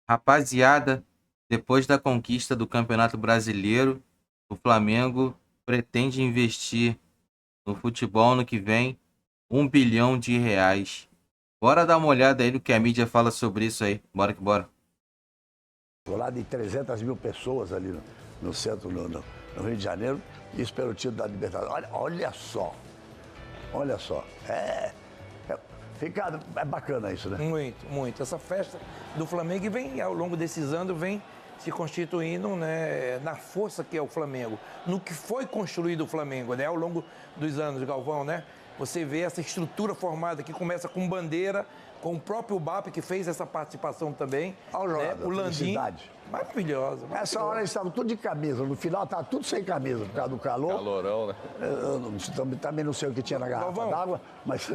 Rapaziada, depois da conquista do Campeonato Brasileiro, o Flamengo pretende investir no futebol no que vem R$ 1 bilhão. Bora dar uma olhada aí no que a mídia fala sobre isso aí. Bora que bora. Lá de 300 mil pessoas ali no centro, no Rio de Janeiro, isso pelo título da Libertadores. Olha só, olha só. Ricardo, é bacana isso, né? Muito, muito. Essa festa do Flamengo vem, ao longo desses anos, vem se constituindo, né, na força que é o Flamengo, no que foi construído o Flamengo, né, ao longo dos anos, Galvão, né? Você vê essa estrutura formada que começa com Bandeira, com o próprio BAP, que fez essa participação também. Olha né? O Landim. Maravilhosa. Nessa hora eles estavam tudo de camisa. No final estava tudo sem camisa, por causa do calor. Calorão, né? Também não sei o que tinha na garrafa d'água, mas...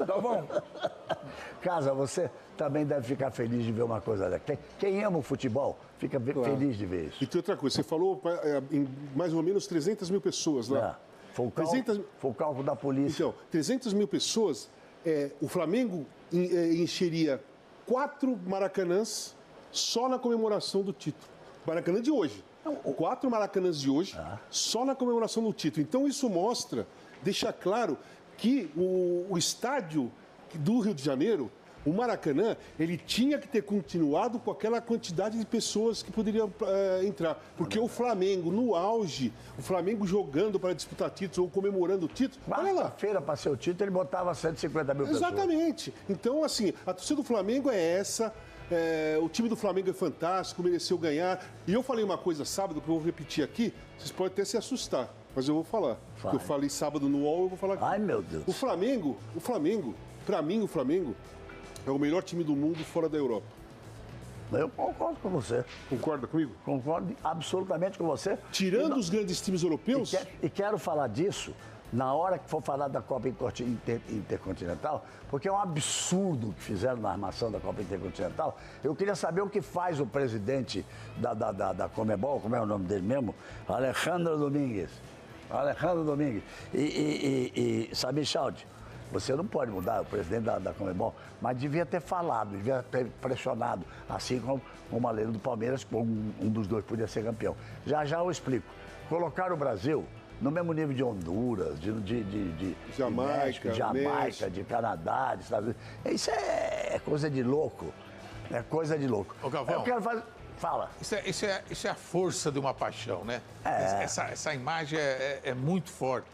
Galvão. Casa, você também deve ficar feliz de ver uma coisa dessa. Quem ama o futebol fica feliz de ver isso. E tem outra coisa, você falou em mais ou menos 300 mil pessoas lá. Foi o cálculo da polícia. Então, 300 mil pessoas, o Flamengo encheria 4 Maracanãs só na comemoração do título. Maracanã de hoje. 4 Maracanãs de hoje, só na comemoração do título. Então isso mostra, deixa claro que o estádio do Rio de Janeiro, o Maracanã, ele tinha que ter continuado com aquela quantidade de pessoas que poderiam entrar. Porque o Flamengo, no auge, o Flamengo jogando para disputar títulos ou comemorando títulos, olha lá. Feira para ser o título, ele botava 150 mil pessoas. Exatamente. Então, assim, a torcida do Flamengo é essa. O time do Flamengo é fantástico, mereceu ganhar. E eu falei uma coisa sábado, que eu vou repetir aqui, vocês podem até se assustar, mas eu vou falar. Porque eu falei sábado no UOL, eu vou falar aqui. Ai, meu Deus. O Flamengo, para mim, o Flamengo é o melhor time do mundo fora da Europa. Eu concordo com você. Concorda comigo? Concordo absolutamente com você. Tirando os grandes times europeus... E quero falar disso na hora que for falar da Copa Intercontinental, porque é um absurdo o que fizeram na armação da Copa Intercontinental. Eu queria saber o que faz o presidente da Conmebol, como é o nome dele mesmo? Alejandro Domingues. E Samir Chaud, você não pode mudar o presidente da Conmebol, mas devia ter falado, devia ter pressionado, assim como a lei do Palmeiras, um dos dois podia ser campeão. Já eu explico. Colocar o Brasil no mesmo nível de Honduras, de Jamaica, México, de Canadá, de Estados Unidos. Isso é coisa de louco. É coisa de louco. Ô, Galvão, eu quero fazer... Fala. Isso é a força de uma paixão, né? Essa imagem é muito forte.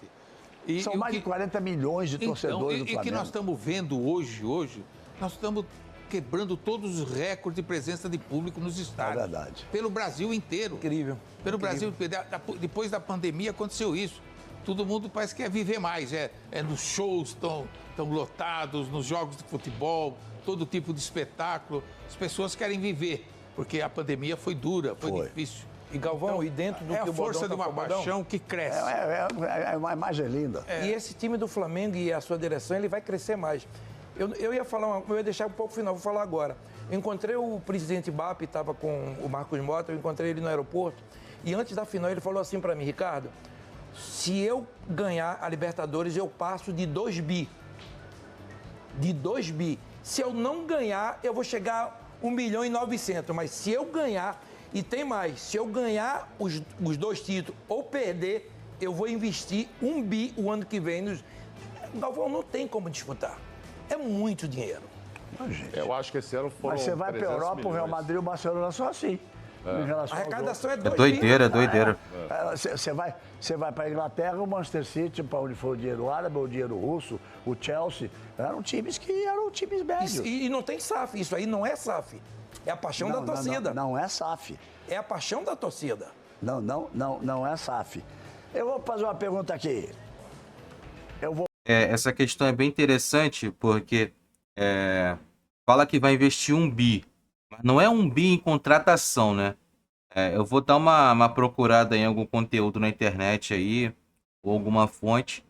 São mais de 40 milhões de torcedores do Flamengo. E que nós estamos vendo hoje, nós estamos quebrando todos os recordes de presença de público nos estádios. É verdade. Pelo Brasil inteiro. Incrível. Pelo Brasil, depois da pandemia aconteceu isso. Todo mundo parece que quer viver mais. Nos shows estão lotados, nos jogos de futebol, todo tipo de espetáculo. As pessoas querem viver, porque a pandemia foi dura, foi difícil. E Galvão, Então, e dentro do é que a o força Bordão de uma paixão que cresce. É uma imagem linda. E esse time do Flamengo e a sua direção, ele vai crescer mais. Eu ia falar, eu ia deixar um pouco final, vou falar agora. Eu encontrei o presidente BAP, estava com o Marcos Mota, eu encontrei ele no aeroporto, e antes da final ele falou assim para mim: Ricardo, se eu ganhar a Libertadores, eu passo de 2 bi. De 2 bi. Se eu não ganhar, eu vou chegar a 1.900.000, mas se eu ganhar, e tem mais, se eu ganhar os 2 títulos ou perder, eu vou investir 1 bi o ano que vem. Galvão, não tem como disputar. É muito dinheiro. Eu acho que esse ano foram. Mas você vai para a Europa, o Real milhões. Madrid e o Barcelona são assim. Em relação A arrecadação é 2 Doideira, doideira. Você vai para a Inglaterra, o Manchester City, para onde foi o dinheiro árabe, o dinheiro russo, o Chelsea, eram times médios. E não tem SAF, isso aí não é SAF. É a paixão da torcida. Não é SAF. É a paixão da torcida. Não é SAF. Eu vou fazer uma pergunta aqui. Essa questão é bem interessante porque fala que vai investir 1 bi, mas não é 1 bi em contratação, né? Eu vou dar uma procurada em algum conteúdo na internet aí, ou alguma fonte.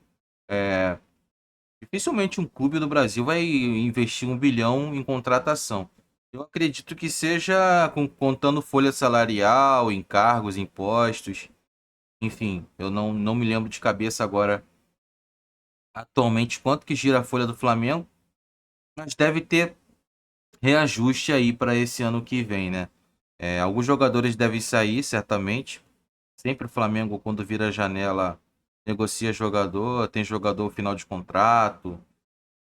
Dificilmente um clube do Brasil vai investir 1 bilhão em contratação. Eu acredito que seja contando folha salarial, encargos, impostos. Enfim, eu não me lembro de cabeça agora atualmente quanto que gira a folha do Flamengo, mas deve ter reajuste aí para esse ano que vem, né? Alguns jogadores devem sair, certamente. Sempre o Flamengo, quando vira a janela, negocia jogador, tem jogador final de contrato.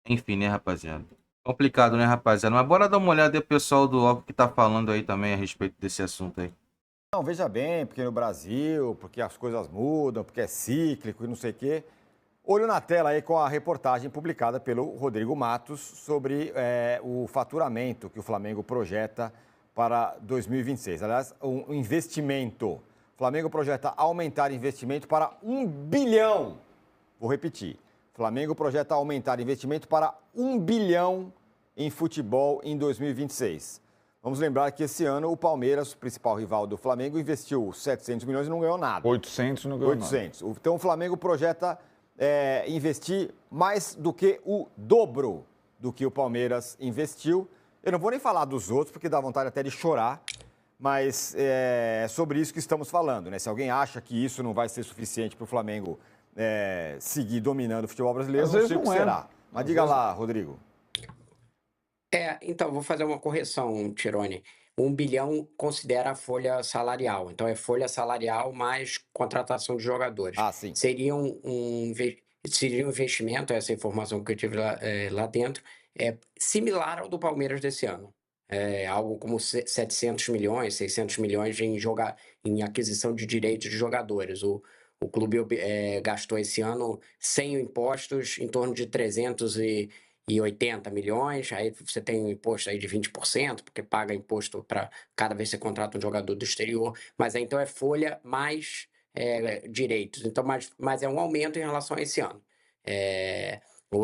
Enfim, né, rapaziada? Complicado, né, rapaziada? Mas bora dar uma olhada aí, pessoal do óbvio que tá falando aí também a respeito desse assunto aí. Não, veja bem, porque no Brasil, porque as coisas mudam, porque é cíclico e não sei o quê. Olho na tela aí com a reportagem publicada pelo Rodrigo Matos sobre o faturamento que o Flamengo projeta para 2026. Aliás, um investimento. O Flamengo projeta aumentar investimento para 1 bilhão. Vou repetir. O Flamengo projeta aumentar investimento para 1 bilhão em futebol em 2026. Vamos lembrar que esse ano o Palmeiras, o principal rival do Flamengo, investiu 700 milhões e não ganhou nada. 800 não ganhou 800. Então o Flamengo projeta investir mais do que o dobro do que o Palmeiras investiu. Eu não vou nem falar dos outros, porque dá vontade até de chorar, mas é sobre isso que estamos falando, né? Se alguém acha que isso não vai ser suficiente para o Flamengo seguir dominando o futebol brasileiro, Às não vezes sei o que não é. será. Mas diga lá, Rodrigo. Então, vou fazer uma correção, Tirone. 1 bilhão considera a folha salarial. Então, é folha salarial mais contratação de jogadores. Ah, sim. Seria seria um investimento, essa informação que eu tive lá dentro, similar ao do Palmeiras desse ano. Algo como 700 milhões, 600 milhões em aquisição de direitos de jogadores. O clube gastou esse ano, sem impostos, em torno de 380 milhões, aí você tem um imposto aí de 20%, porque paga imposto para cada vez que você contrata um jogador do exterior, mas aí então é folha mais direitos, então, mas é um aumento em relação a esse ano.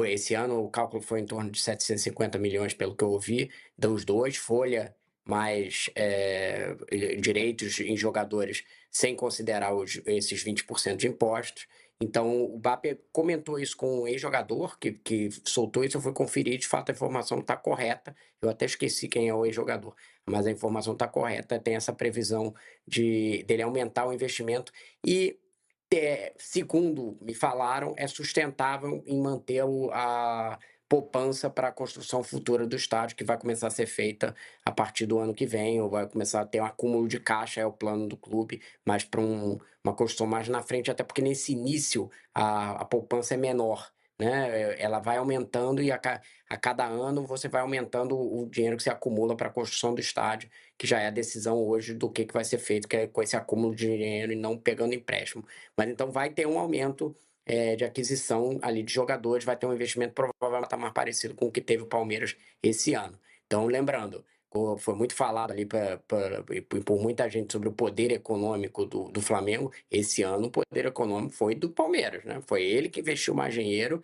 Esse ano o cálculo foi em torno de 750 milhões, pelo que eu ouvi, dos dois, folha mais direitos em jogadores, sem considerar esses 20% de impostos. Então, o BAP comentou isso com um ex-jogador que soltou isso, eu fui conferir, de fato a informação está correta, eu até esqueci quem é o ex-jogador, mas a informação está correta, tem essa previsão dele aumentar o investimento e, segundo me falaram, é sustentável em manter a poupança para a construção futura do estádio, que vai começar a ser feita a partir do ano que vem, ou vai começar a ter um acúmulo de caixa, é o plano do clube, mas para uma construção mais na frente, até porque nesse início a poupança é menor, né? Ela vai aumentando e a cada ano você vai aumentando o dinheiro que se acumula para a construção do estádio, que já é a decisão hoje do que vai ser feito com esse acúmulo de dinheiro e não pegando empréstimo. Mas então vai ter um aumento de aquisição ali de jogadores, vai ter um investimento provavelmente estar mais parecido com o que teve o Palmeiras esse ano. Então, lembrando, foi muito falado ali por muita gente sobre o poder econômico do Flamengo. Esse ano o poder econômico foi do Palmeiras, né? Foi ele que investiu mais dinheiro,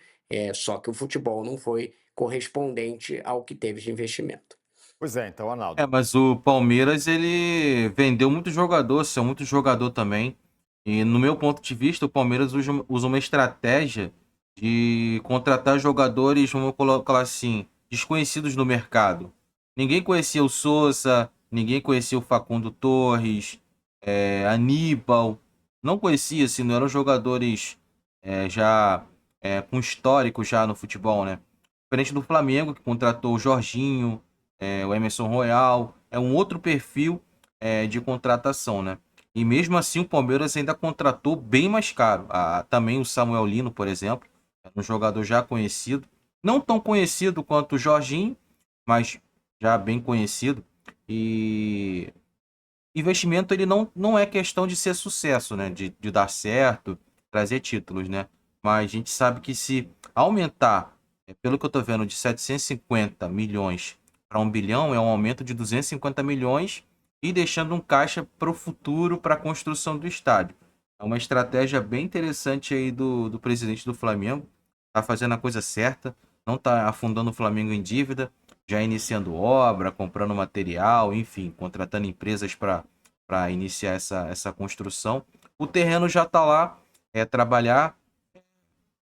só que o futebol não foi correspondente ao que teve de investimento. Pois é, então, Arnaldo. Mas o Palmeiras, ele vendeu muito jogador, saiu muito jogador também. E no meu ponto de vista, o Palmeiras usa uma estratégia de contratar jogadores, vamos colocar assim, desconhecidos no mercado. Ninguém conhecia o Sousa, ninguém conhecia o Facundo Torres, Aníbal. Não conhecia, assim, não eram jogadores já com histórico já no futebol, né? Diferente do Flamengo, que contratou o Jorginho, o Emerson Royal. É um outro perfil de contratação, né? E mesmo assim o Palmeiras ainda contratou bem mais caro. Também o Samuel Lino, por exemplo, é um jogador já conhecido. Não tão conhecido quanto o Jorginho, mas já bem conhecido. E investimento ele não é questão de ser sucesso, né? De dar certo, trazer títulos, né? Mas a gente sabe que se aumentar, pelo que eu tô vendo, de 750 milhões para 1 bilhão, é um aumento de 250 milhões e deixando um caixa para o futuro, para a construção do estádio. É uma estratégia bem interessante aí do presidente do Flamengo. Tá fazendo a coisa certa, não tá afundando o Flamengo em dívida, já iniciando obra, comprando material, enfim, contratando empresas para iniciar essa construção. O terreno já está lá, trabalhar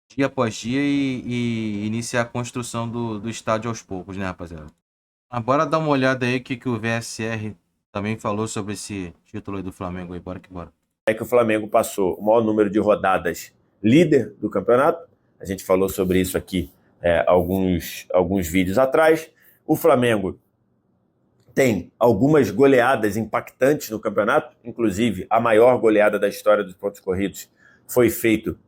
dia após dia e iniciar a construção do estádio aos poucos, né, rapaziada? Bora dar uma olhada aí o que o VSR também falou sobre esse título aí do Flamengo aí, bora que bora. É que o Flamengo passou o maior número de rodadas líder do campeonato. A gente falou sobre isso aqui alguns vídeos atrás. O Flamengo tem algumas goleadas impactantes no campeonato, inclusive a maior goleada da história dos pontos corridos foi feito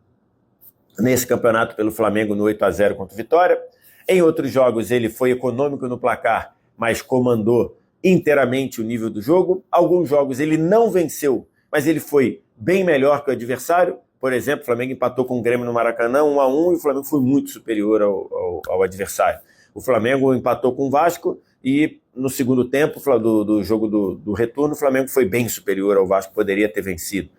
nesse campeonato pelo Flamengo no 8-0 contra o Vitória. Em outros jogos ele foi econômico no placar, mas comandou inteiramente o nível do jogo. Alguns jogos ele não venceu, mas ele foi bem melhor que o adversário. Por exemplo, o Flamengo empatou com o Grêmio no Maracanã 1-1 e o Flamengo foi muito superior ao adversário. O Flamengo empatou com o Vasco e no segundo tempo do jogo do retorno o Flamengo foi bem superior ao Vasco, poderia ter vencido.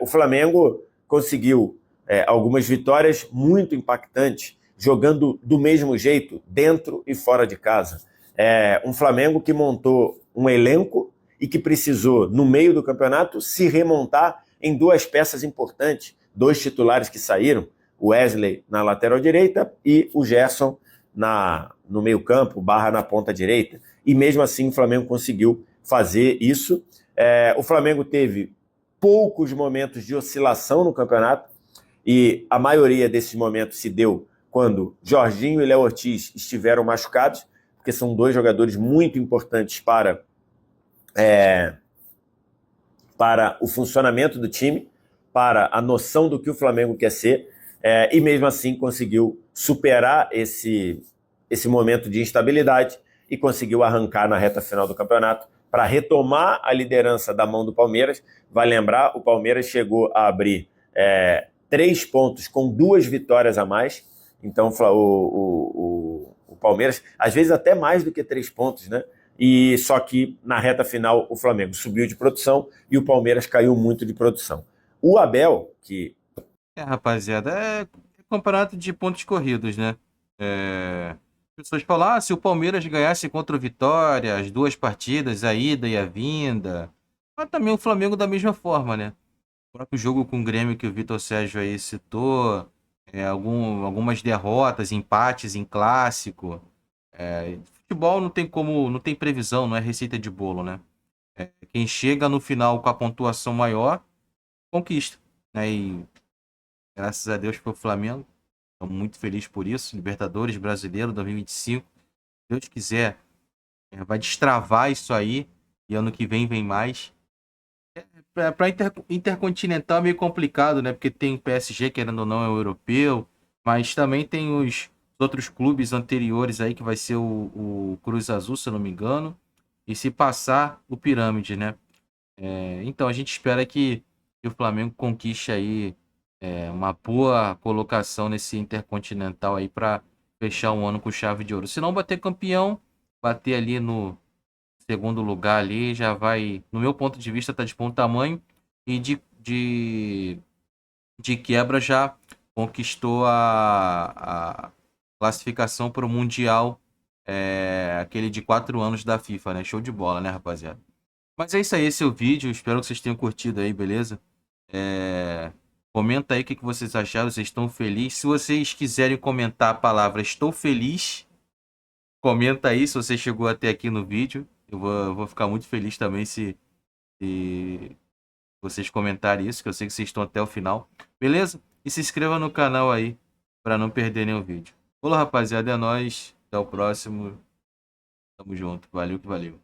O Flamengo conseguiu algumas vitórias muito impactantes, jogando do mesmo jeito, dentro e fora de casa. Um Flamengo que montou um elenco e que precisou, no meio do campeonato, se remontar em duas peças importantes, 2 titulares que saíram, o Wesley na lateral direita e o Gerson no meio campo, na ponta direita, e mesmo assim o Flamengo conseguiu fazer isso. O Flamengo teve poucos momentos de oscilação no campeonato, e a maioria desses momentos se deu quando Jorginho e Léo Ortiz estiveram machucados, porque são 2 jogadores muito importantes para o funcionamento do time, para a noção do que o Flamengo quer ser, e mesmo assim conseguiu superar esse momento de instabilidade e conseguiu arrancar na reta final do campeonato para retomar a liderança da mão do Palmeiras. Vai lembrar, o Palmeiras chegou a abrir 3 pontos com 2 vitórias a mais. Então o Palmeiras, às vezes até mais do que 3 pontos, né? E só que na reta final o Flamengo subiu de produção e o Palmeiras caiu muito de produção. O Abel, que... Rapaziada, é campeonato de pontos corridos, né? As pessoas falam, se o Palmeiras ganhasse contra o Vitória, as 2 partidas, a ida e a vinda. Mas também o Flamengo da mesma forma, né? O próprio jogo com o Grêmio que o Vitor Sérgio aí citou, algumas derrotas, empates em clássico. Futebol não tem previsão, não é receita de bolo, né? Quem chega no final com a pontuação maior, conquista, né? E graças a Deus foi o Flamengo. Estou muito feliz por isso. Libertadores Brasileiro 2025. Se Deus quiser, vai destravar isso aí. E ano que vem mais. Para Intercontinental é meio complicado, né? Porque tem o PSG, querendo ou não, é o europeu. Mas também tem os outros clubes anteriores aí, que vai ser o Cruz Azul, se eu não me engano. E se passar, o Pirâmide, né? Então a gente espera que o Flamengo conquiste aí uma boa colocação nesse Intercontinental aí para fechar um ano com chave de ouro. Se não bater campeão, bater ali no segundo lugar ali, já vai, no meu ponto de vista, tá de bom tamanho, e de quebra já conquistou a classificação para o Mundial, aquele de 4 anos da FIFA, né? Show de bola, né, rapaziada? Mas é isso aí, esse é o vídeo, espero que vocês tenham curtido aí, beleza? Comenta aí o que vocês acharam, vocês estão felizes? Se vocês quiserem comentar a palavra estou feliz, comenta aí se você chegou até aqui no vídeo. Eu vou ficar muito feliz também se vocês comentarem isso, que eu sei que vocês estão até o final. Beleza? E se inscreva no canal aí, para não perder nenhum vídeo. Olá, rapaziada, é nóis. Até o próximo. Tamo junto. Valeu que valeu.